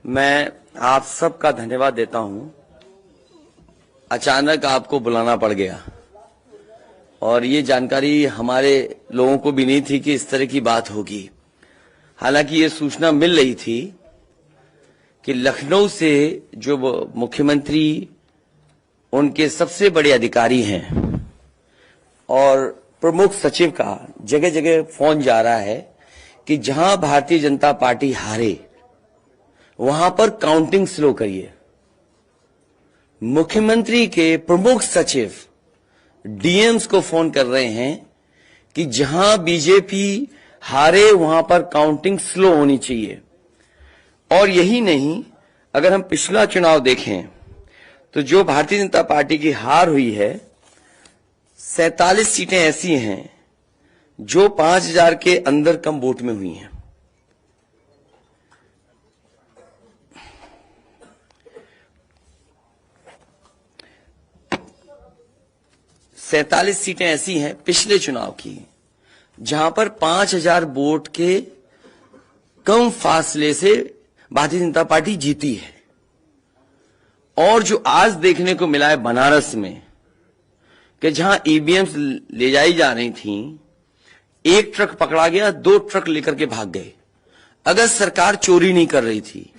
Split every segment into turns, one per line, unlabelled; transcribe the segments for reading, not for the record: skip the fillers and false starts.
मैं आप सबका धन्यवाद देता हूं। अचानक आपको बुलाना पड़ गया और ये जानकारी हमारे लोगों को भी नहीं थी कि इस तरह की बात होगी। हालांकि ये सूचना मिल रही थी कि लखनऊ से जो मुख्यमंत्री उनके सबसे बड़े अधिकारी हैं और प्रमुख सचिव का जगह जगह फोन जा रहा है कि जहां भारतीय जनता पार्टी हारे वहां पर काउंटिंग स्लो करिए। मुख्यमंत्री के प्रमुख सचिव डीएम्स को फोन कर रहे हैं कि जहां बीजेपी हारे वहां पर काउंटिंग स्लो होनी चाहिए। और यही नहीं, अगर हम पिछला चुनाव देखें तो जो भारतीय जनता पार्टी की हार हुई है 47 सीटें ऐसी हैं जो 5000 के अंदर कम वोट में हुई हैं। सैंतालीस सीटें ऐसी हैं पिछले चुनाव की जहां पर 5000 वोट के कम फासले से भारतीय जनता पार्टी जीती है। और जो आज देखने को मिला है बनारस में कि जहां ईवीएम्स ले जाई जा रही थी, एक ट्रक पकड़ा गया, 2 ट्रक लेकर के भाग गए। अगर सरकार चोरी नहीं कर रही थी,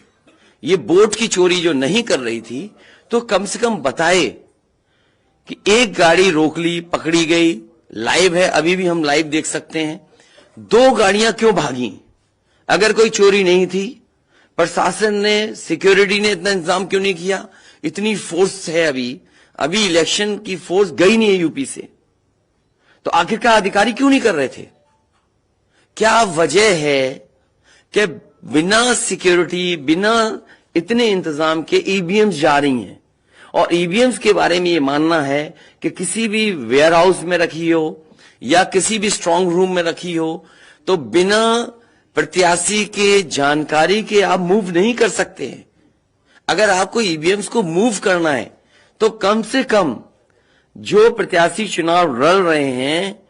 ये वोट की चोरी जो नहीं कर रही थी, तो कम से कम बताए कि एक गाड़ी रोक ली, पकड़ी गई, लाइव है, अभी भी हम लाइव देख सकते हैं। 2 गाड़ियां क्यों भागी? अगर कोई चोरी नहीं थी, प्रशासन ने, सिक्योरिटी ने इतना इंतजाम क्यों नहीं किया? इतनी फोर्स है, अभी इलेक्शन की फोर्स गई नहीं है यूपी से, तो आखिरकार अधिकारी क्यों नहीं कर रहे थे? क्या वजह है कि बिना सिक्योरिटी, बिना इतने इंतजाम के ईवीएम्स जा रही हैं? और ईवीएम्स के बारे में ये मानना है कि किसी भी वेयर हाउस में रखी हो या किसी भी स्ट्रांग रूम में रखी हो, तो बिना प्रत्याशी के जानकारी के आप मूव नहीं कर सकते हैं। अगर आपको ईवीएम्स को मूव करना है तो कम से कम जो प्रत्याशी चुनाव लड़ रहे हैं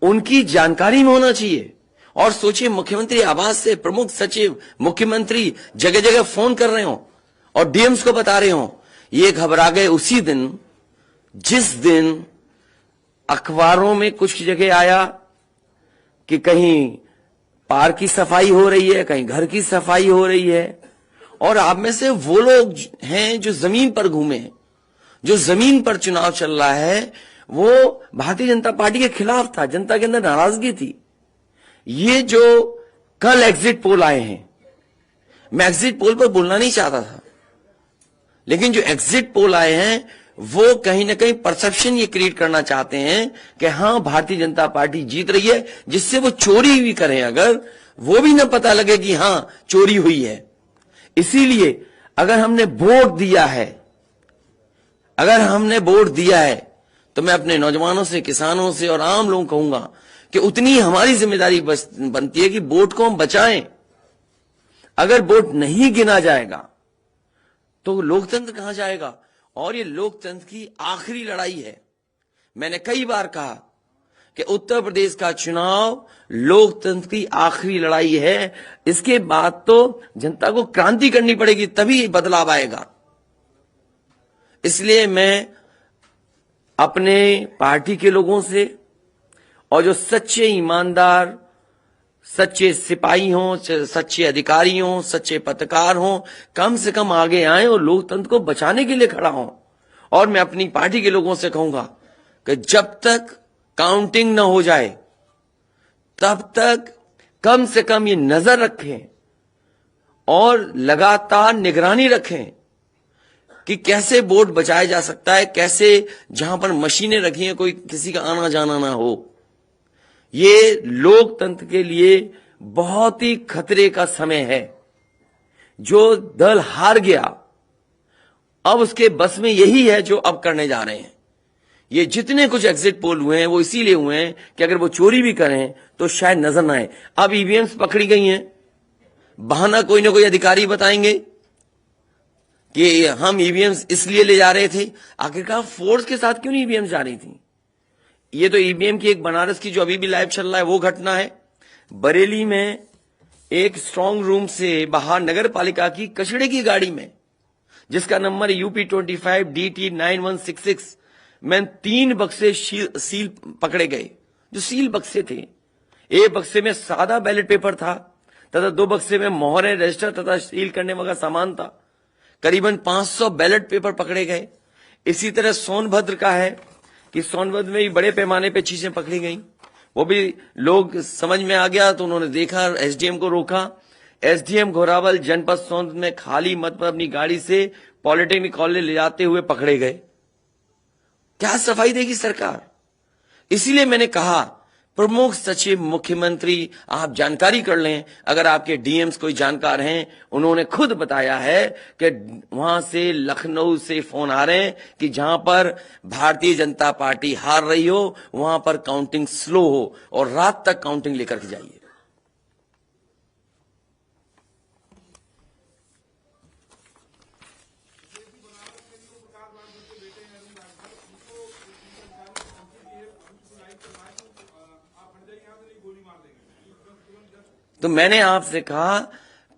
उनकी जानकारी में होना चाहिए। और सोचिए, मुख्यमंत्री आवास से प्रमुख सचिव, मुख्यमंत्री जगह जगह फोन कर रहे हो और डीएम्स को बता रहे हो। ये घबरा गए उसी दिन जिस दिन अखबारों में कुछ जगह आया कि कहीं पार्क की सफाई हो रही है, कहीं घर की सफाई हो रही है। और आप में से वो लोग हैं जो जमीन पर घूमे, जो जमीन पर चुनाव चल रहा है, वो भारतीय जनता पार्टी के खिलाफ था, जनता के अंदर नाराजगी थी। ये जो कल एग्जिट पोल आए हैं, मैं एग्जिट पोल पर बोलना नहीं चाहता था, लेकिन जो एग्जिट पोल आए हैं वो कहीं ना कहीं परसेप्शन ये क्रिएट करना चाहते हैं कि हां भारतीय जनता पार्टी जीत रही है, जिससे वो चोरी भी करें अगर, वो भी ना पता लगे कि हां चोरी हुई है। इसीलिए अगर हमने वोट दिया है तो मैं अपने नौजवानों से, किसानों से और आम लोगों को कहूंगा कि उतनी हमारी जिम्मेदारी बनती है कि वोट को हम बचाएं। अगर वोट नहीं गिना जाएगा तो लोकतंत्र कहां जाएगा? और ये लोकतंत्र की आखिरी लड़ाई है। मैंने कई बार कहा कि उत्तर प्रदेश का चुनाव लोकतंत्र की आखिरी लड़ाई है। इसके बाद तो जनता को क्रांति करनी पड़ेगी, तभी बदलाव आएगा। इसलिए मैं अपने पार्टी के लोगों से और जो सच्चे ईमानदार, सच्चे सिपाही हों, सच्चे अधिकारी हों, सच्चे पत्रकार हों, कम से कम आगे आए और लोकतंत्र को बचाने के लिए खड़ा हों। और मैं अपनी पार्टी के लोगों से कहूंगा कि जब तक काउंटिंग न हो जाए तब तक कम से कम ये नजर रखें और लगातार निगरानी रखें कि कैसे वोट बचाया जा सकता है, कैसे जहां पर मशीनें रखी हैं कोई किसी का आना जाना ना हो। ये लोकतंत्र के लिए बहुत ही खतरे का समय है। जो दल हार गया, अब उसके बस में यही है जो अब करने जा रहे हैं। ये जितने कुछ एग्जिट पोल हुए हैं वो इसीलिए हुए हैं कि अगर वो चोरी भी करें तो शायद नजर ना आए। अब ईवीएम्स पकड़ी गई हैं, बहाना कोई ना कोई अधिकारी बताएंगे कि हम ईवीएम्स इसलिए ले जा रहे थे। आखिरकार फोर्स के साथ क्यों नहीं ईवीएम्स जा रही थी? ये तो ईवीएम की एक बनारस की जो अभी भी लाइव चल रहा है वो घटना है। बरेली में एक स्ट्रांग रूम से बाहर नगर पालिका की कचड़े की गाड़ी में, जिसका नंबर UP25 DT 9166 में 3 बक्से सील पकड़े गए, जो सील बक्से थे। एक बक्से में सादा बैलेट पेपर था तथा 2 बक्से में मोहरें, रजिस्टर तथा सील करने वाला सामान था। करीबन 500 बैलेट पेपर पकड़े गए। इसी तरह सोनभद्र का है कि सोनभद्र में भी बड़े पैमाने पे चीजें पकड़ी गई। वो भी लोग समझ में आ गया तो उन्होंने देखा, एसडीएम को रोका। एसडीएम घोरावल जनपद सोनभद्र में खाली मत पर अपनी गाड़ी से पॉलिटेक्निक कॉलेज ले जाते हुए पकड़े गए। क्या सफाई देगी सरकार? इसीलिए मैंने कहा प्रमुख सचिव मुख्यमंत्री आप जानकारी कर लें। अगर आपके डीएम्स कोई जानकार हैं, उन्होंने खुद बताया है कि वहां से लखनऊ से फोन आ रहे हैं कि जहां पर भारतीय जनता पार्टी हार रही हो वहां पर काउंटिंग स्लो हो और रात तक काउंटिंग लेकर के जाइए। तो मैंने आपसे कहा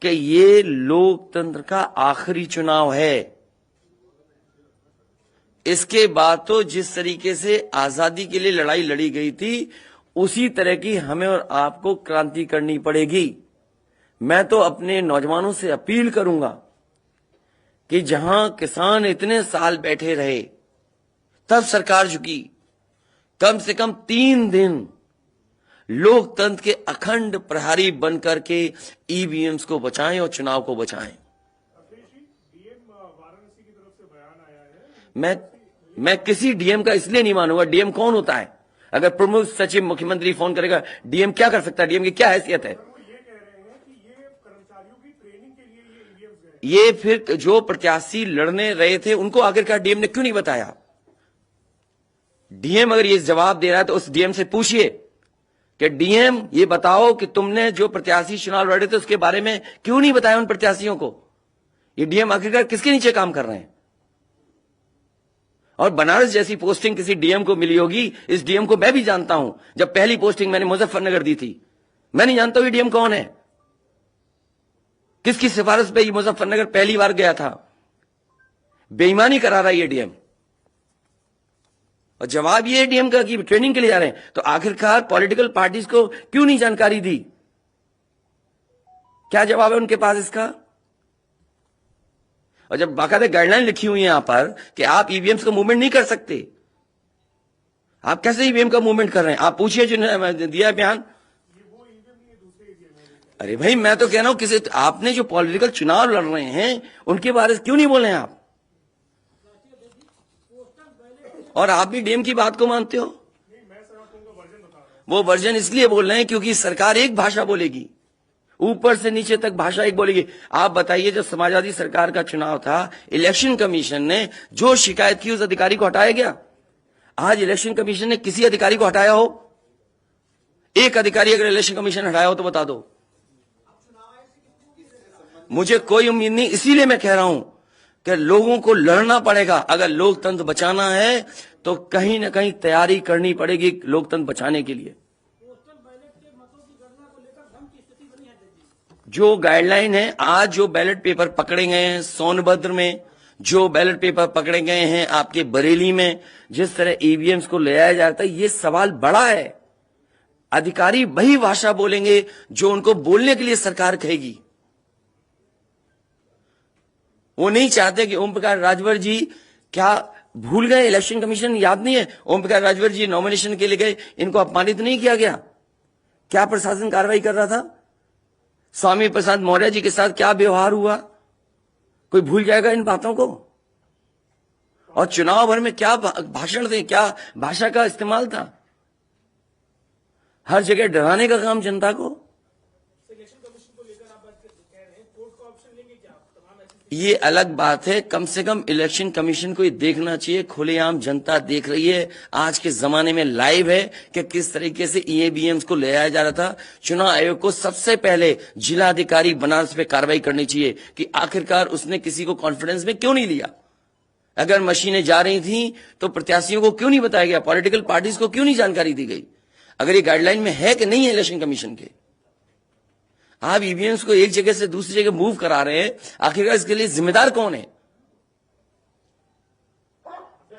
कि ये लोकतंत्र का आखिरी चुनाव है। इसके बाद तो जिस तरीके से आजादी के लिए लड़ाई लड़ी गई थी, उसी तरह की हमें और आपको क्रांति करनी पड़ेगी। मैं तो अपने नौजवानों से अपील करूंगा कि जहां किसान इतने साल बैठे रहे, तब सरकार झुकी। कम से कम 3 दिन लोकतंत्र के अखंड प्रहरी बनकर के ईवीएम्स को बचाएं और चुनाव को बचाएं। मैं किसी डीएम का इसलिए नहीं मानूंगा। डीएम कौन होता है? अगर प्रमुख सचिव मुख्यमंत्री फोन करेगा, डीएम क्या कर सकता है? डीएम की क्या हैसियत है? ये फिर जो प्रत्याशी लड़ने रहे थे उनको आखिरकार डीएम ने क्यों नहीं बताया? डीएम अगर ये जवाब दे रहा है तो उस डीएम से पूछिए कि डीएम ये बताओ कि तुमने जो प्रत्याशी चुनाव लड़े थे उसके बारे में क्यों नहीं बताया उन प्रत्याशियों को? ये डीएम आखिरकार किसके नीचे काम कर रहे हैं? और बनारस जैसी पोस्टिंग किसी डीएम को मिली होगी, इस डीएम को मैं भी जानता हूं। जब पहली पोस्टिंग मैंने मुजफ्फरनगर दी थी, मैं नहीं जानता ये डीएम कौन है, किसकी सिफारिश पे ये मुजफ्फरनगर पहली बार गया था। बेईमानी करा रहा है ये डीएम। और जवाब ये डीएम का कि ट्रेनिंग के लिए जा रहे हैं। तो आखिरकार पॉलिटिकल पार्टीज को क्यों नहीं जानकारी दी? क्या जवाब है उनके पास इसका? और जब बाकायदा गाइडलाइन लिखी हुई है यहां पर कि आप ईवीएम्स का मूवमेंट नहीं कर सकते, आप कैसे ईवीएम का मूवमेंट कर रहे हैं? आप पूछिए जो दिया बयान। अरे भाई, मैं तो कह रहा हूं किसी आपने जो पॉलिटिकल चुनाव लड़ रहे हैं उनके बारे में क्यों नहीं बोल रहे हैं आप? और आप भी डीएम की बात को मानते हो। वो वर्जन इसलिए बोल रहे हैं क्योंकि सरकार एक भाषा बोलेगी, ऊपर से नीचे तक भाषा एक बोलेगी। आप बताइए, जब समाजवादी सरकार का चुनाव था, इलेक्शन कमीशन ने जो शिकायत की उस अधिकारी को हटाया गया? आज इलेक्शन कमीशन ने किसी अधिकारी को हटाया हो? एक अधिकारी अगर इलेक्शन कमीशन हटाया हो तो बता दो। मुझे कोई उम्मीद नहीं। इसीलिए मैं कह रहा हूं कि लोगों को लड़ना पड़ेगा। अगर लोकतंत्र बचाना है तो कहीं ना कहीं तैयारी करनी पड़ेगी लोकतंत्र बचाने के लिए। जो गाइडलाइन है, आज जो बैलेट पेपर पकड़े गए हैं सोनभद्र में, जो बैलेट पेपर पकड़े गए हैं आपके बरेली में, जिस तरह ईवीएम्स को ले आया जाता है, ये सवाल बड़ा है। अधिकारी वही भाषा बोलेंगे जो उनको बोलने के लिए सरकार कहेगी। वो नहीं चाहते कि ओम प्रकाश राजभर जी क्या भूल गए? इलेक्शन कमीशन याद नहीं है? ओम प्रकाश राजभर जी नॉमिनेशन के लिए गए, इनको अपमानित नहीं किया गया? क्या प्रशासन कार्रवाई कर रहा था? स्वामी प्रसाद मौर्य जी के साथ क्या व्यवहार हुआ? कोई भूल जाएगा इन बातों को? और चुनाव भर में क्या भाषण दें, क्या भाषा का इस्तेमाल था? हर जगह डराने का काम जनता को। ये अलग बात है। कम से कम इलेक्शन कमीशन को ये देखना चाहिए, खुलेआम जनता देख रही है, आज के जमाने में लाइव है कि किस तरीके से ईवीएम्स को ले आया जा रहा था। चुनाव आयोग को सबसे पहले जिलाधिकारी बनारस पे कार्रवाई करनी चाहिए कि आखिरकार उसने किसी को कॉन्फिडेंस में क्यों नहीं लिया। अगर मशीनें जा रही थी तो प्रत्याशियों को क्यों नहीं बताया गया? पॉलिटिकल पार्टीज को क्यों नहीं जानकारी दी गई? अगर ये गाइडलाइन में है कि नहीं है इलेक्शन कमीशन के? आप ईवीएम्स को एक जगह से दूसरी जगह मूव करा रहे हैं, आखिरकार इसके लिए जिम्मेदार कौन है?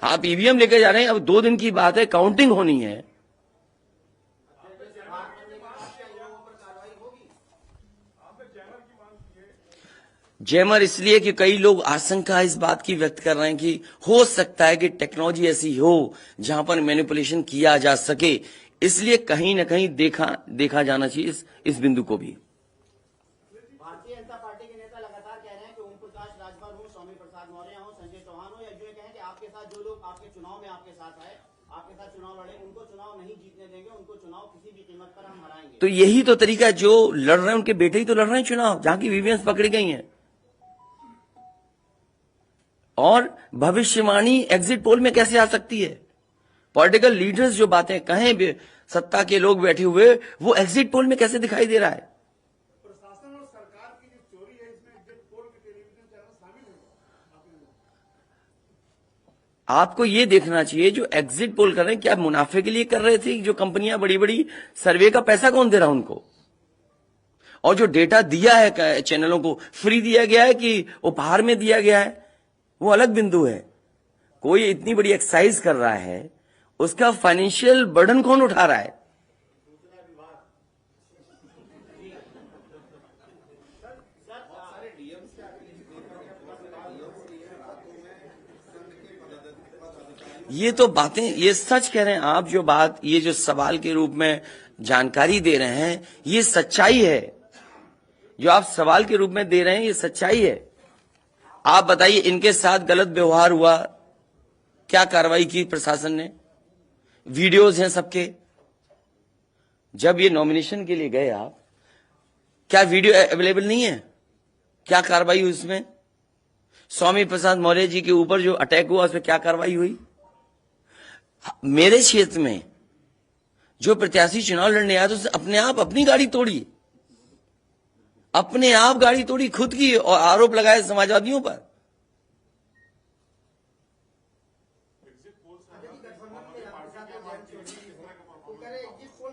आप ईवीएम लेके जा रहे हैं, अब 2 दिन की बात है, काउंटिंग होनी है। जैमर इसलिए कि कई लोग आशंका इस बात की व्यक्त कर रहे हैं कि हो सकता है कि टेक्नोलॉजी ऐसी हो जहां पर मैनिपुलेशन किया जा सके, इसलिए कहीं ना कहीं देखा जाना चाहिए इस बिंदु को भी।
भारतीय जनता पार्टी के नेता लगातार कह रहे हैं कि ओम प्रकाश राजभर हो, स्वामी प्रसाद मौर्य हो, संजय चौहान हो, या जो कहें कि आपके साथ जो लोग आपके चुनाव में आपके साथ आए, आपके साथ चुनाव लड़े, उनको चुनाव नहीं जीतने देंगे, उनको चुनाव किसी भी कीमत पर हम हराएंगे।
तो यही तो तरीका है, जो लड़ रहे हैं उनके बेटे ही तो लड़ रहे हैं चुनाव, जहां की ईवीएम्स पकड़ी गई हैं। और भविष्यवाणी एग्जिट पोल में कैसे आ सकती है? पॉलिटिकल लीडर्स जो बातें कहें, सत्ता के लोग बैठे हुए, वो एग्जिट पोल में कैसे दिखाई दे रहा है?
प्रशासन और सरकार की जो चोरी है, इसमें एग्जिट पोल के टेलीविजन चैनल शामिल है।
आपको ये देखना चाहिए, जो एग्जिट पोल कर रहे हैं क्या मुनाफे के लिए कर रहे थे? जो कंपनियां बड़ी बड़ी सर्वे का पैसा कौन दे रहा है उनको? और जो डेटा दिया है चैनलों को, फ्री दिया गया है कि उपहार में दिया गया है, वो अलग बिंदु है। कोई इतनी बड़ी एक्सरसाइज कर रहा है, उसका फाइनेंशियल बर्डन कौन उठा रहा है? ये तो बातें, ये सच कह रहे हैं आप। जो बात, ये जो सवाल के रूप में जानकारी दे रहे हैं, ये सच्चाई है। जो आप सवाल के रूप में दे रहे हैं, ये सच्चाई है। आप बताइए, इनके साथ गलत व्यवहार हुआ, क्या कार्रवाई की प्रशासन ने? वीडियोज हैं सबके। जब ये नॉमिनेशन के लिए गए आप, क्या वीडियो अवेलेबल नहीं है? क्या कार्रवाई हुई उसमें? स्वामी प्रसाद मौर्य जी के ऊपर जो अटैक हुआ, उसमें क्या कार्रवाई हुई? मेरे क्षेत्र में जो प्रत्याशी चुनाव लड़ने आया, तो उसने अपने आप अपनी गाड़ी तोड़ी, अपने आप गाड़ी तोड़ी खुद की, और आरोप लगाए समाजवादियों पर।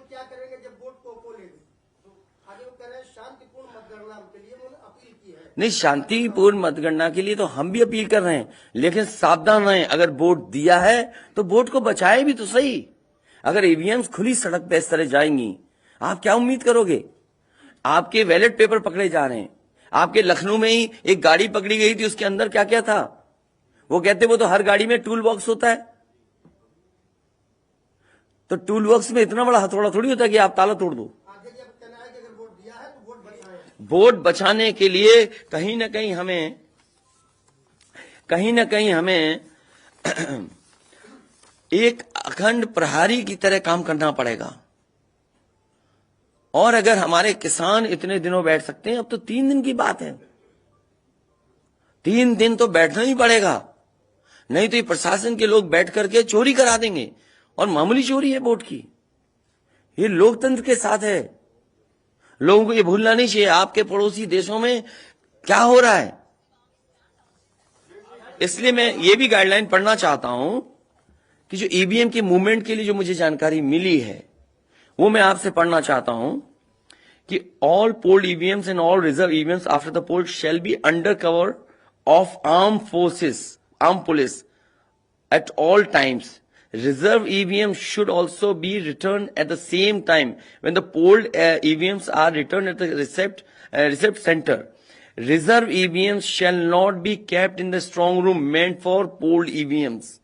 क्या करेंगे जब वोट को लेंगे? आगे वो कह रहे हैं शांतिपूर्ण मतगणना के लिए उन्होंने अपील की है।
नहीं, शांतिपूर्ण मतगणना के लिए तो हम भी अपील कर रहे हैं, लेकिन सावधान रहें। अगर वोट दिया है तो वोट को बचाए भी तो सही। अगर ईवीएम्स खुली सड़क पे इस तरह जाएंगी, आप क्या उम्मीद करोगे? आपके बैलेट पेपर पकड़े जा रहे हैं। आपके लखनऊ में ही एक गाड़ी पकड़ी गई थी, उसके अंदर क्या क्या था? वो कहते वो तो हर गाड़ी में टूल बॉक्स होता है। तो टूल बॉक्स में इतना बड़ा हथौड़ा थोड़ी होता है कि आप ताला तोड़ दो। वोट बचाने के लिए कहीं ना कहीं हमें एक अखंड प्रहरी की तरह काम करना पड़ेगा। और अगर हमारे किसान इतने दिनों बैठ सकते हैं, अब तो 3 दिन की बात है, 3 दिन तो बैठना ही पड़ेगा, नहीं तो ये प्रशासन के लोग बैठ करके चोरी करा देंगे। और मामूली चोरी है वोट की, ये लोकतंत्र के साथ है। लोगों को ये भूलना नहीं चाहिए आपके पड़ोसी देशों में क्या हो रहा है। इसलिए मैं ये भी गाइडलाइन पढ़ना चाहता हूं कि जो ईवीएम की मूवमेंट के लिए जो मुझे जानकारी मिली है, वो मैं आपसे पढ़ना चाहता हूं कि all polled EVMs and all reserve EVMs after the poll shall be under cover of arm forces, arm police at all times. Reserve EVMs should also be returned at the same time when the polled EVMs are returned at the receipt center. Reserve EVMs shall not be kept in the strong room meant for polled EVMs.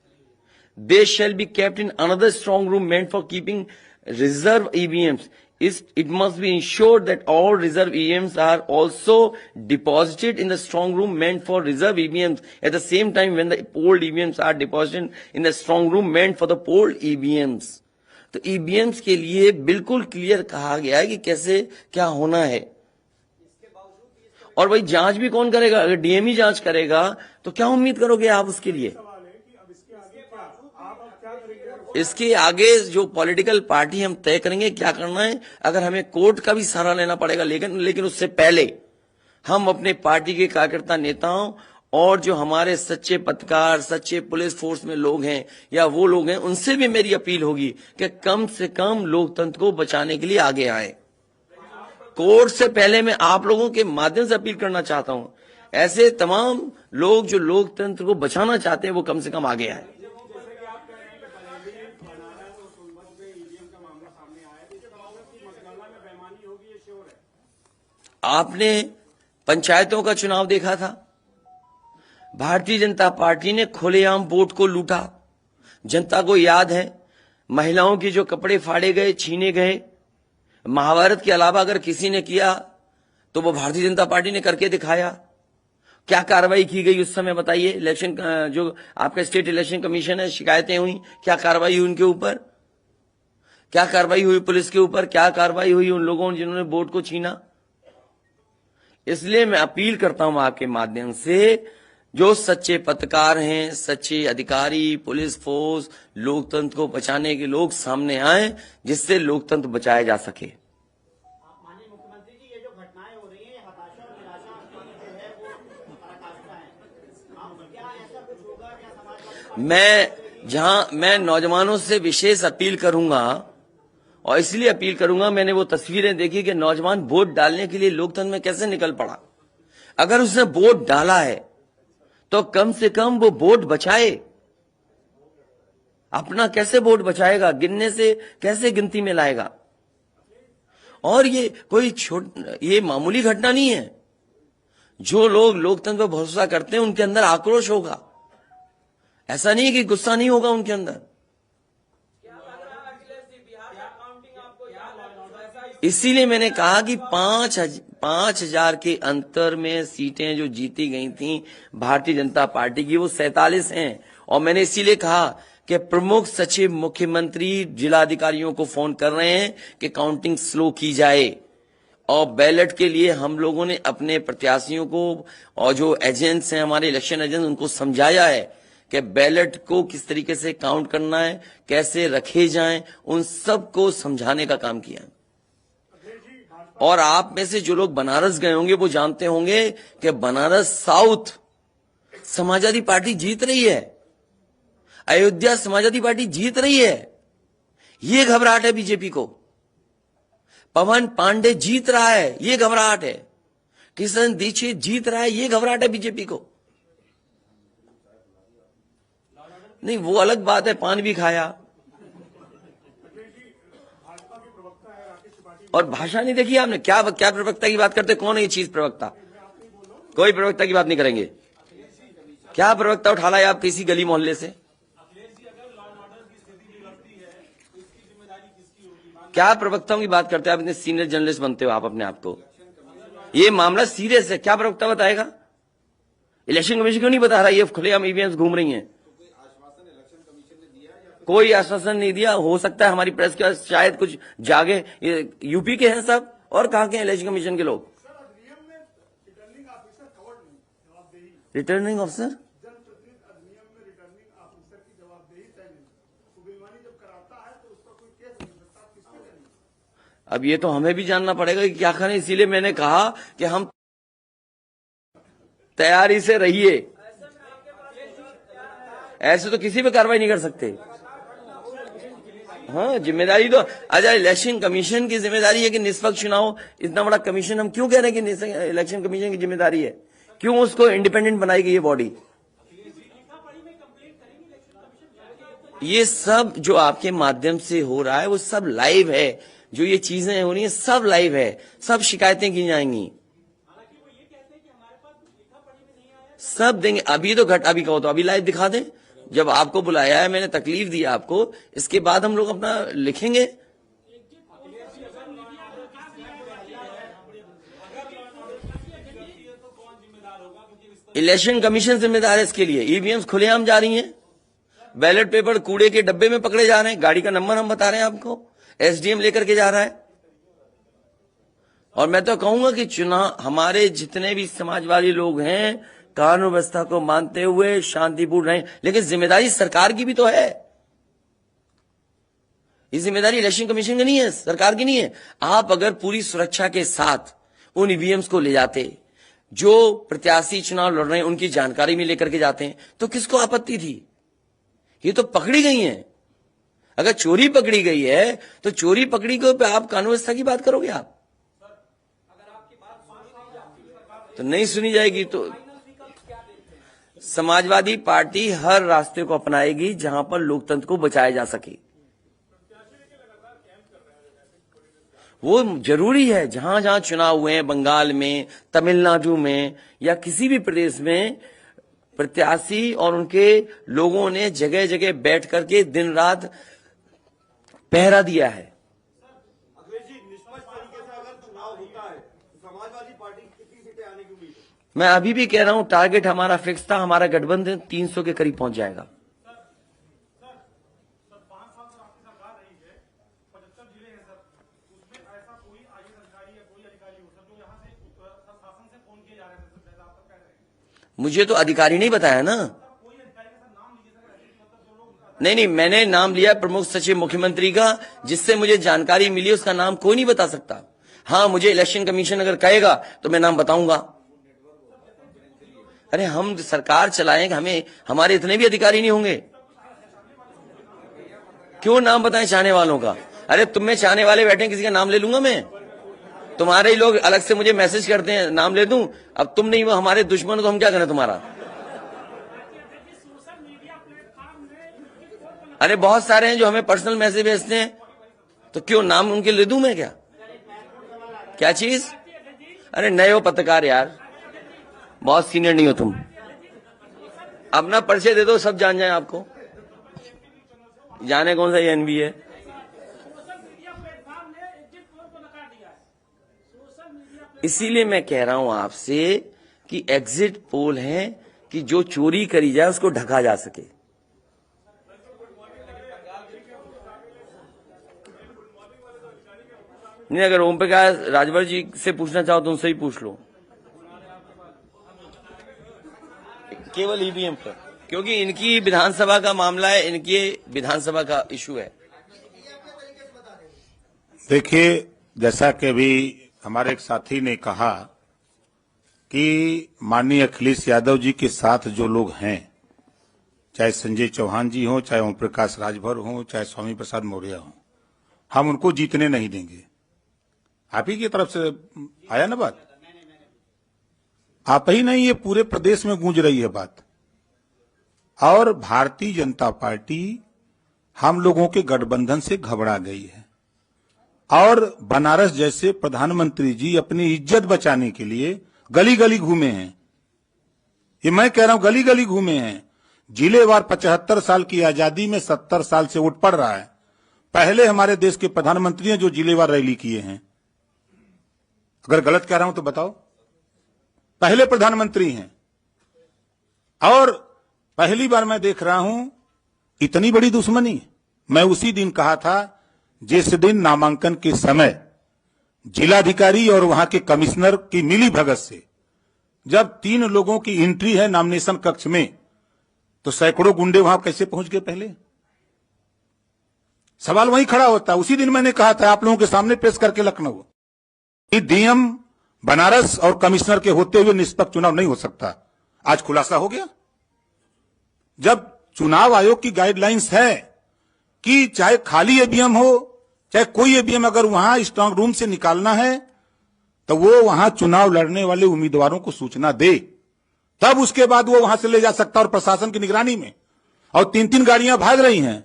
They shall be kept in another strong room meant for keeping reserve EVMs. It must be ensured that all reserve EVMs are also deposited in the strong room meant for reserve EVMs at the same time when the polled EVMs are deposited in the strong room meant for the polled EVMs. तो EVMs के लिए बिल्कुल clear कहा गया है कि कैसे क्या होना है। और वही जांच भी कौन करेगा? अगर डीएमई जांच करेगा तो क्या उम्मीद करोगे आप उसके लिए? इसके आगे जो पॉलिटिकल पार्टी हम तय करेंगे क्या करना है। अगर हमें कोर्ट का भी सहारा लेना पड़ेगा, लेकिन उससे पहले हम अपने पार्टी के कार्यकर्ता नेताओं और जो हमारे सच्चे पत्रकार, सच्चे पुलिस फोर्स में लोग हैं या वो लोग हैं, उनसे भी मेरी अपील होगी कि कम से कम लोकतंत्र को बचाने के लिए आगे आए। कोर्ट से पहले मैं आप लोगों के माध्यम से अपील करना चाहता हूं, ऐसे तमाम लोग जो लोकतंत्र को बचाना चाहते हैं वो कम से कम आगे आए। आपने पंचायतों का चुनाव देखा था, भारतीय जनता पार्टी ने खुलेआम वोट को लूटा। जनता को याद है महिलाओं की जो कपड़े फाड़े गए, छीने गए, महाभारत के अलावा अगर किसी ने किया तो वो भारतीय जनता पार्टी ने करके दिखाया। क्या कार्रवाई की गई उस समय बताइए? इलेक्शन जो आपका स्टेट इलेक्शन कमीशन है, शिकायतें हुई, क्या कार्रवाई हुई उनके ऊपर? क्या कार्रवाई हुई पुलिस के ऊपर? क्या कार्रवाई हुई उन लोगों ने जिन्होंने वोट को छीना? इसलिए मैं अपील करता हूं आपके माध्यम से, जो सच्चे पत्रकार हैं, सच्चे अधिकारी, पुलिस फोर्स, लोकतंत्र को बचाने के लोग सामने आए, जिससे लोकतंत्र बचाया जा सके।
माननीय मुख्यमंत्री जी, ये जो घटनाएं हो रही हैं, हताशा और निराशा की जो है वो पराकाष्ठा है। क्या ऐसा कुछ होगा? क्या समाजवादी
मैं नौजवानों से विशेष अपील करूंगा, और इसलिए अपील करूंगा, मैंने वो तस्वीरें देखी कि नौजवान वोट डालने के लिए लोकतंत्र में कैसे निकल पड़ा। अगर उसने वोट डाला है तो कम से कम वो वोट बचाए। अपना कैसे वोट बचाएगा? गिनने से कैसे गिनती में लाएगा? और ये कोई ये मामूली घटना नहीं है। जो लोग लोकतंत्र पर भरोसा करते हैं उनके अंदर आक्रोश होगा, ऐसा नहीं है कि गुस्सा नहीं होगा उनके अंदर। इसीलिए मैंने कहा कि 5,000 के अंतर में सीटें जो जीती गई थी भारतीय जनता पार्टी की, वो 47 हैं। और मैंने इसीलिए कहा कि प्रमुख सचिव, मुख्यमंत्री, जिलाधिकारियों को फोन कर रहे हैं कि काउंटिंग स्लो की जाए। और बैलेट के लिए हम लोगों ने अपने प्रत्याशियों को और जो एजेंट्स हैं, हमारे इलेक्शन एजेंट्स, उनको समझाया है कि बैलेट को किस तरीके से काउंट करना है, कैसे रखे जाएं, उन सब को समझाने का काम किया। और आप में से जो लोग बनारस गए होंगे वो जानते होंगे कि बनारस साउथ समाजवादी पार्टी जीत रही है, अयोध्या समाजवादी पार्टी जीत रही है। ये घबराहट है बीजेपी को। पवन पांडे जीत रहा है, ये घबराहट है। किशन दीक्षित जीत रहा है, ये घबराहट है बीजेपी को। नहीं, वो अलग बात है, पान भी खाया और भाषा नहीं देखी आपने। क्या प्रवक्ता की बात करते? कौन है ये चीज प्रवक्ता? कोई प्रवक्ता की बात नहीं करेंगे। क्या प्रवक्ता उठा लाए आप किसी गली मोहल्ले से? क्या प्रवक्ताओं की बात करते हैं आप? इतने सीनियर जर्नलिस्ट बनते हो आप अपने आप को। ये मामला सीरियस है, क्या प्रवक्ता बताएगा? इलेक्शन कमीशन क्यों नहीं बता रहा? ये खुलेआम ईवीएम घूम रही हैं। कोई आश्वासन नहीं दिया। हो सकता है हमारी प्रेस के शायद कुछ जागे। ये यूपी के हैं सब, और कहां के हैं इलेक्शन कमीशन के लोग? रिटर्निंग ऑफिसर अब ये तो हमें भी जानना पड़ेगा कि क्या करें। इसीलिए मैंने कहा कि हम तैयारी से रहिए। ऐसे तो किसी पे कार्रवाई नहीं कर सकते। हाँ, जिम्मेदारी तो अच्छा इलेक्शन कमीशन की जिम्मेदारी है कि निष्पक्ष चुनाव। इतना बड़ा कमीशन हम क्यों कह रहे हैं कि इलेक्शन कमीशन की जिम्मेदारी है? क्यों उसको इंडिपेंडेंट बनाई गई ये बॉडी? ये सब जो आपके माध्यम से हो रहा है वो सब लाइव है। जो ये चीजें हो रही हैं सब लाइव है, सब शिकायतें की जाएंगी, सब देंगे। अभी तो अभी कहो तो अभी लाइव दिखा दें। जब आपको बुलाया है, मैंने तकलीफ दी आपको, इसके बाद हम लोग अपना लिखेंगे। इलेक्शन कमीशन जिम्मेदार है इसके लिए। ईवीएम्स खुलेआम जा रही हैं, बैलेट पेपर कूड़े के डब्बे में पकड़े जा रहे हैं, गाड़ी का नंबर हम बता रहे हैं आपको, एसडीएम लेकर के जा रहा है। और मैं तो कहूंगा कि चुनाव हमारे जितने भी समाजवादी लोग हैं कानून व्यवस्था को मानते हुए शांतिपूर्ण रहें, लेकिन जिम्मेदारी सरकार की भी तो है। ये जिम्मेदारी इलेक्शन कमीशन की नहीं है, सरकार की नहीं है। आप अगर पूरी सुरक्षा के साथ उन ईवीएम्स को ले जाते, जो प्रत्याशी चुनाव लड़ रहे हैं उनकी जानकारी में लेकर के जाते हैं, तो किसको आपत्ति थी? ये तो पकड़ी गई हैं। अगर चोरी पकड़ी गई है तो चोरी पकड़ी को पे आप कानून व्यवस्था की बात करोगे? आप तो नहीं सुनी जाएगी तो समाजवादी पार्टी हर रास्ते को अपनाएगी जहां पर लोकतंत्र को बचाया जा सके। वो जरूरी है। जहां जहां चुनाव हुए हैं, बंगाल में, तमिलनाडु में या किसी भी प्रदेश में, प्रत्याशी और उनके लोगों ने जगह जगह बैठ करके दिन रात पहरा दिया है।
अखिलेश जी, निष्पक्ष तरीके से अगर चुनाव होता है तो समाजवादी पार्टी कितनी सीटें आने की उम्मीद है?
मैं अभी भी कह रहा हूं, टारगेट हमारा फिक्स था। हमारा गठबंधन 300 के करीब पहुंच जाएगा। मुझे तो अधिकारी नहीं बताया ना। नहीं, मैंने नाम लिया प्रमुख सचिव मुख्यमंत्री का, जिससे मुझे जानकारी मिली। उसका नाम कोई नहीं बता सकता। हाँ, मुझे इलेक्शन कमीशन अगर कहेगा तो मैं नाम बताऊंगा। अरे हम सरकार चलाएंगे, हमें हमारे इतने भी अधिकारी नहीं होंगे। क्यों नाम बताएं चाहने वालों का? अरे तुम में चाहने वाले बैठे, किसी का नाम ले लूंगा मैं? तुम्हारे ही लोग अलग से मुझे मैसेज करते हैं, नाम ले दूं? अब तुम नहीं, वो हमारे दुश्मन हो तो हम क्या करें तुम्हारा? अरे बहुत सारे हैं जो हमें पर्सनल मैसेज भेजते हैं, तो क्यों नाम उनके ले दूं मैं? क्या चीज? अरे नए हो पत्रकार यार, बहुत सीनियर नहीं हो तुम। अपना परिचय दे दो, सब जान जाए आपको। जाने कौन सा एनबी है। इसीलिए मैं कह रहा हूं आपसे कि एग्जिट पोल है कि जो चोरी करी जाए उसको ढका जा सके। नहीं, अगर ओम प्रकाश राजभर जी से पूछना चाहो तो उनसे ही पूछ लो, केवल ईवीएम पर, क्योंकि इनकी विधानसभा का मामला है, इनकी विधानसभा का इशू है।
देखिए, जैसा कि अभी हमारे एक साथी ने कहा कि माननीय अखिलेश यादव जी के साथ जो लोग हैं, चाहे संजय चौहान जी हो, चाहे ओम प्रकाश राजभर हो, चाहे स्वामी प्रसाद मौर्य हो, हम उनको जीतने नहीं देंगे। आप ही की तरफ से आया ना बात? आप ही नहीं, ये पूरे प्रदेश में गूंज रही है बात। और भारतीय जनता पार्टी हम लोगों के गठबंधन से घबरा गई है और बनारस जैसे प्रधानमंत्री जी अपनी इज्जत बचाने के लिए गली गली घूमे हैं। ये मैं कह रहा हूं, गली गली घूमे हैं। जिलेवार 75 साल की आजादी में 70 साल से उठ पड़ रहा है। पहले हमारे देश के प्रधानमंत्री हैं जो जिलेवार रैली किए हैं। अगर गलत कह रहा हूं तो बताओ। पहले प्रधानमंत्री हैं और पहली बार मैं देख रहा हूं इतनी बड़ी दुश्मनी। मैं उसी दिन कहा था जिस दिन नामांकन के समय जिलाधिकारी और वहां के कमिश्नर की मिली भगत से जब 3 लोगों की एंट्री है नॉमिनेशन कक्ष में, तो सैकड़ों गुंडे वहां कैसे पहुंच गए? पहले सवाल वहीं खड़ा होता। उसी दिन मैंने कहा था आप लोगों के सामने पेश करके लखनऊ कि डीएम बनारस और कमिश्नर के होते हुए निष्पक्ष चुनाव नहीं हो सकता। आज खुलासा हो गया। जब चुनाव आयोग की गाइडलाइंस है कि चाहे खाली ईवीएम हो चाहे कोई ईवीएम, अगर वहां स्ट्रांग रूम से निकालना है तो वो वहां चुनाव लड़ने वाले उम्मीदवारों को सूचना दे, तब उसके बाद वो वहां से ले जा सकता। और प्रशासन की निगरानी में, और 3-3 गाड़ियां भाग रही हैं।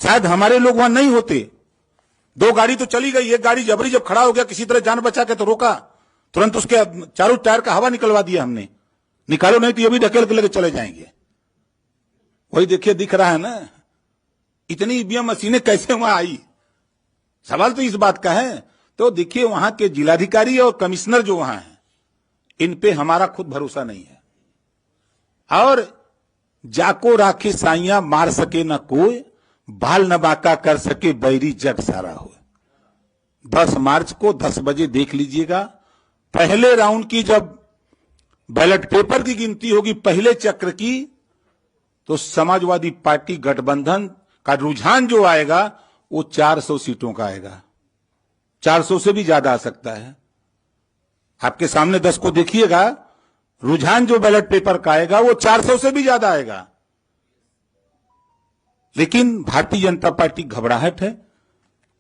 शायद हमारे लोग वहां नहीं होते। 2 गाड़ी तो चली गई, एक गाड़ी जबरी जब खड़ा हो गया किसी तरह जान बचा के तो रोका, तुरंत उसके चारों टायर का हवा निकलवा दिया हमने। निकालो नहीं तो ये भी ढकेल के लेके चले जाएंगे। वही देखिए, दिख रहा है ना इतनी ईवीएम मशीनें कैसे वहां आई। सवाल तो इस बात का है। तो देखिए, वहां के जिलाधिकारी और कमिश्नर जो वहां हैं, इन पे हमारा खुद भरोसा नहीं है। और जाको राखी साइया मार सके न कोई, बाल न बांका कर सके बैरी जग सारा हो। 10 मार्च को 10 बजे देख लीजिएगा। पहले राउंड की जब बैलेट पेपर की गिनती होगी, पहले चक्र की, तो समाजवादी पार्टी गठबंधन का रुझान जो आएगा वो 400 सीटों का आएगा। 400 से भी ज्यादा आ सकता है। आपके सामने 10 को देखिएगा, रुझान जो बैलेट पेपर का आएगा वो 400 से भी ज्यादा आएगा। लेकिन भारतीय जनता पार्टी घबराहट है।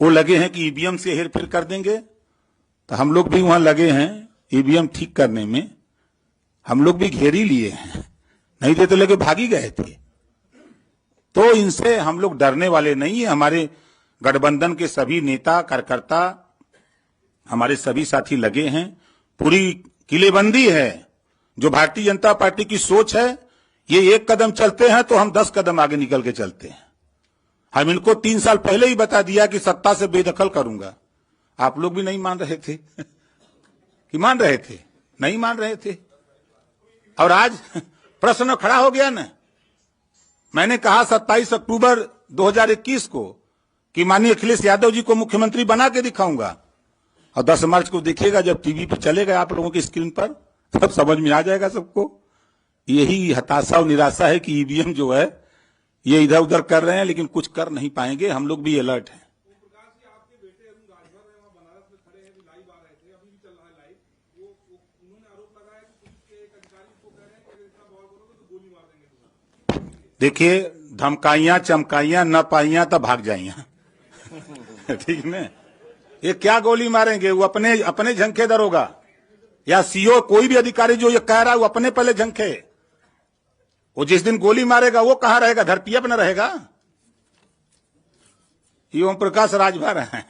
वो लगे हैं कि ईवीएम से हेरफेर कर देंगे, तो हम लोग भी वहां लगे हैं ईवीएम ठीक करने में। हम लोग भी घेर ही लिए हैं, नहीं थे तो लेके भागी गए थे। तो इनसे हम लोग डरने वाले नहीं है। हमारे गठबंधन के सभी नेता कार्यकर्ता, हमारे सभी साथी लगे हैं, पूरी किलेबंदी है। जो भारतीय जनता पार्टी की सोच है, ये एक कदम चलते हैं तो हम 10 कदम आगे निकल के चलते हैं। हम इनको 3 साल पहले ही बता दिया कि सत्ता से बेदखल करूंगा। आप लोग भी नहीं मान रहे थे कि मान रहे थे? नहीं मान रहे थे। और आज प्रश्न खड़ा हो गया ना। मैंने कहा 27 अक्टूबर 2021 को कि माननीय अखिलेश यादव जी को मुख्यमंत्री बना के दिखाऊंगा, और 10 मार्च को देखिएगा जब टीवी पे चलेगा आप लोगों की स्क्रीन पर, तब समझ में आ जाएगा सबको। यही हताशा और निराशा है कि ईवीएम जो है ये इधर उधर कर रहे हैं, लेकिन कुछ कर नहीं पाएंगे। हम लोग भी अलर्ट हैं। देखिए, धमकाइयां चमकाइयां न पाइयां तब भाग जाइयां ठीक है। ये क्या गोली मारेंगे? वो अपने झंखे दरोगा या सीओ, कोई भी अधिकारी जो ये कह रहा है वो अपने पहले झंखे। वो जिस दिन गोली मारेगा वो कहां रहेगा? धरती पर न रहेगा। ये ओम प्रकाश राजभर हैं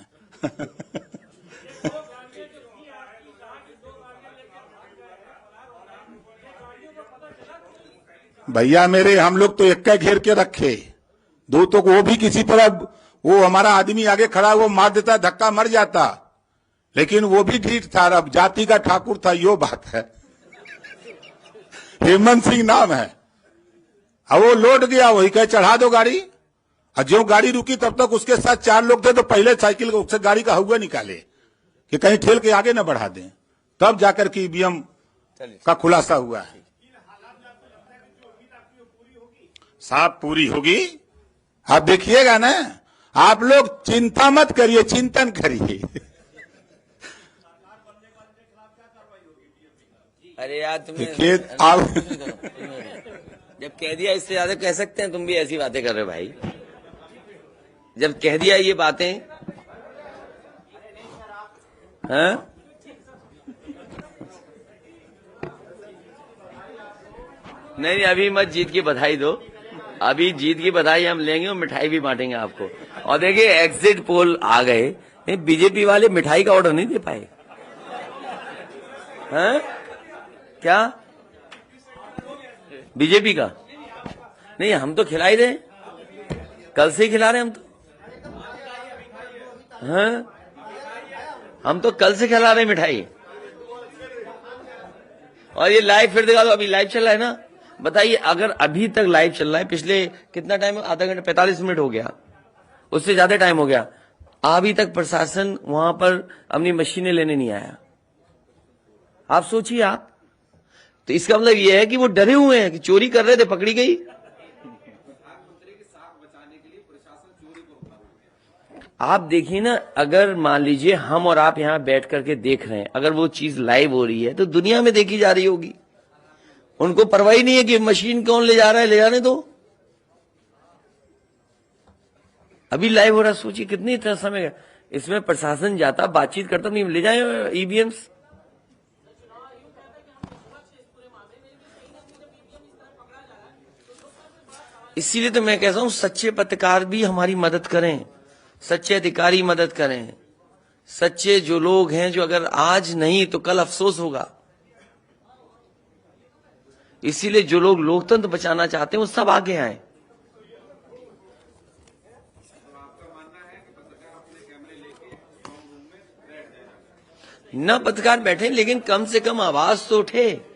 भैया मेरे, हम लोग तो एक घेर के रखे, दो तो वो भी किसी पर, वो हमारा आदमी आगे खड़ा वो मार देता, धक्का मर जाता, लेकिन वो भी ढीठ था। अब जाति का ठाकुर था, यो बात है। हेमंत सिंह नाम है। अब वो लौट गया, वही कहे चढ़ा दो गाड़ी। और जो गाड़ी रुकी तब तक उसके साथ 4 लोग थे, तो पहले साइकिल से गाड़ी का हुआ निकाले कि कहीं ठेल के आगे न बढ़ा दें, तब जाकर के ईवीएम का खुलासा हुआ है। साफ पूरी होगी, आप देखिएगा ना। आप लोग चिंता मत करिए, चिंतन करिए।
अरे यार तुमने
आप
जब कह दिया, इससे ज्यादा कह सकते हैं? तुम भी ऐसी बातें कर रहे हो भाई। जब कह दिया ये बातें, हाँ? नहीं, अभी मत जीत की बधाई दो। अभी जीत की बधाई हम लेंगे और मिठाई भी बांटेंगे आपको। और देखिए, एग्जिट पोल आ गए, बीजेपी वाले मिठाई का ऑर्डर नहीं दे पाए। हैं? क्या बीजेपी का? नहीं, हम तो खिला ही रहे, कल से ही खिला रहे हम तो। हाँ, हम तो कल से खिला रहे मिठाई। और ये लाइव फिर दिखा दो। अभी लाइव चल रहा है ना। बताइए, अगर अभी तक लाइव चल रहा है, पिछले कितना टाइम, आधा घंटा 45 मिनट हो गया, उससे ज्यादा टाइम हो गया, अभी तक प्रशासन वहां पर अपनी मशीनें लेने नहीं आया। आप सोचिए आप, तो इसका मतलब यह है कि वो डरे हुए हैं कि चोरी कर रहे थे, पकड़ी गई। आप देखिए ना, अगर मान लीजिए हम और आप यहां बैठ करके देख रहे हैं, अगर वो चीज लाइव हो रही है तो दुनिया में देखी जा रही होगी। उनको परवाह ही नहीं है कि मशीन कौन ले जा रहा है, ले जाने दो। अभी लाइव हो रहा, सोचिए कितनी इतना समय है। इसमें प्रशासन जाता, बातचीत करता, नहीं ले जाए ईवीएम्स। इसीलिए तो मैं कहता हूं, सच्चे पत्रकार भी हमारी मदद करें, सच्चे अधिकारी मदद करें, सच्चे जो लोग हैं, जो अगर आज नहीं तो कल अफसोस होगा। इसीलिए जो लोग लोकतंत्र बचाना चाहते हैं वो सब आगे आए। न पत्रकार बैठे, लेकिन कम से कम आवाज तो उठे।